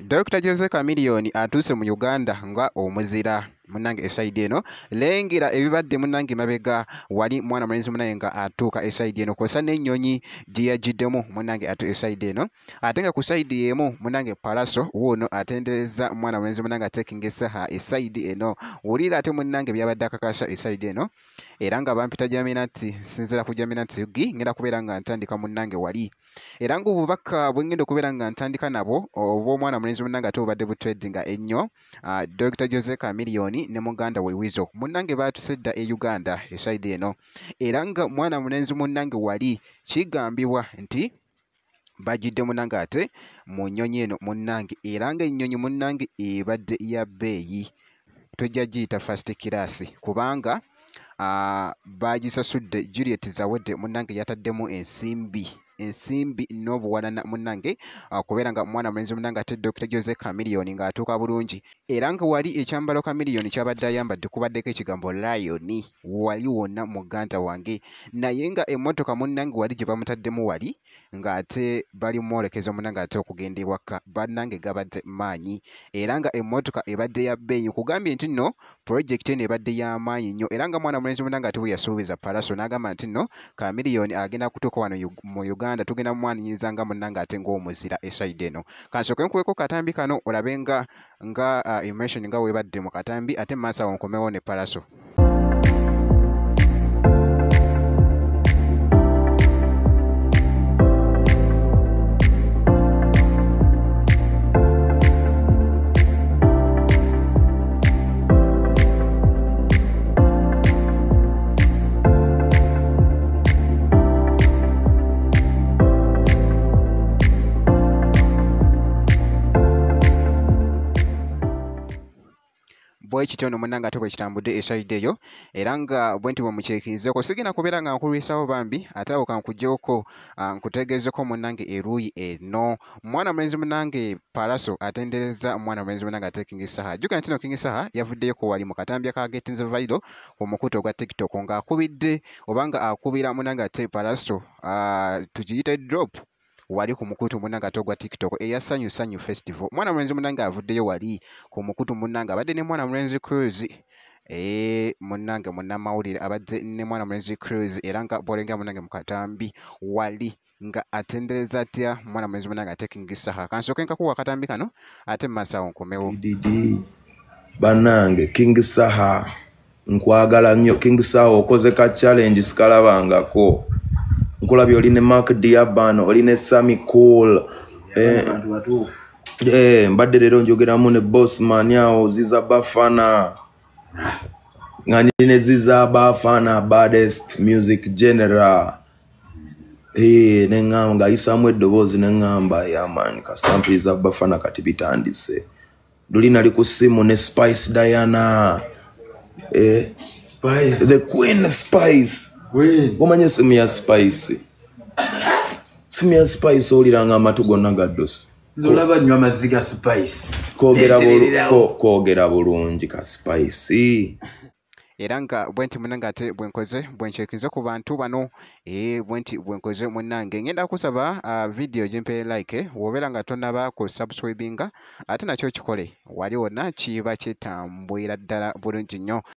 Dr. Jose Chameleone atuuse mu Uganda nga omuzira munange eside eno lengera ebibadde munange mabega wali mwana mulenzi munange nga atuuka eside eno kosa n'ennyonyi gye yagiddemu munange atu eside eno ate nga ku side emu munange Palaso wuuno atendereza mwana mulenzi munange ateekingisa eside eno wulira ate munange byabadde akakasa eside eno era nga bampita Jaminati sinzira ku Jaminati Yugi ngenda kubeera nga ntandika munange wali era nga obubaka bwe ngenda okubeera nga ntandika nabo obw'omwana mulenzi munange ate obadde butweddinga ennyo Dr. Jose Chameleone ne muganda we Weasel munange baatusedda e Uganda eside eno era nga mwana mulenzi munange wali kigambibwa nti bajidde munange ate mu nnyonyi eno munange era nga ennyonyi munange ebadde ya bbeeyi tojja giyita first class kubanga bagisasudde Juliet Zawedde munange yataddemu ensimbi n'obuwanana munange kubeera nga mwana mulenzi munange ate Dr. Jose Chameleone ng'atuuka bulungi era nga wali ekyambalo Chameleone kyabadde ayambadde kubaddeko ekigambo Lion wali wonna muganda wange naye nga emmotoka munange wali gye bamutaddemu wali ng'ate bali mwolekeza munange ate okugenda ewaka bannange gabadde maanyi era nga emmotoka ebadde ya bbeeyi kugambye nti nno project eno ebadde y'amaanyi nnyo era nga mwana mulenzi munange ate bwe yasuubiza Palaso n'agamba nti nno Chameleone agenda kutuuka wano mu Uganda tugenda mumwaniriza nga munange ate ng'omuzira eside eno kansooke nkuweko katambi kano olabe nga immersion nga weebadde mu katambi ate maaso awo nkomewo ne Palaso. Bwekityo no munange ate bwe kitambudde eside eyo era nga bwe nti bwe mukyekirizeeko sigenda kubeera nga nkulwisawo bambi ate awo kankuggyeko nkutegeezeko munange eruuyi eno mwana mulenzi munange Palaso atendereza mwana mulenzi munange ate King Saha jjukira nti no King Saha yavuddeyoko wali mu katambi ka Getting Viral ku mukutu ogwa TikTok ng'akubidde oba nga akubira munange ate Palaso tugiyite drop wali ku mukutu munange ate ogwa TikTok eya Sanyu Festival mwana mulenzi munange avuddeyo wali ku mukutu munange abadde ne mwana mulenzi Cruise munange munnamawulire abadde ne mwana mulenzi Cruise era nga bwolengera munange mu katambi wali nga atendereza atya mwana mulenzi munange ate King Saha kansooke nkakuwa akatambi kano ate maaso awo nkomewo bannange King Saha nkwagala nnyo King Saha okoze ka challenge sikalabangako nkulabye oli ne Mark Diaban oli ne Sammy Cool mbadde leero njogeramu ne Bossman awo Ziza Bafana nga ne Ziza Bafana baddest music general neŋŋamba ng'ayisaamu eddoboozi neŋŋamba yaman kastampi Ziza Bafana kati bitandise luli nali ku ssimu ne Spice Diana Spice the Queen Spice gomanye simu ya Spice simu ya Spice oliranga amatu gonna gaddosi nzolaba nnyo amazzi ga Spice kwogera bulungi ka Spice era nga bwe nti munange ate bwe nkyekirize ku bantu bano bwe nti bwe nkoze munange ngenda kusaba video gimpe like wobeera nga tonaba ku subscribinga ate nakyo kikole wali wonna kiba kitambwira ddala bulungi nnyo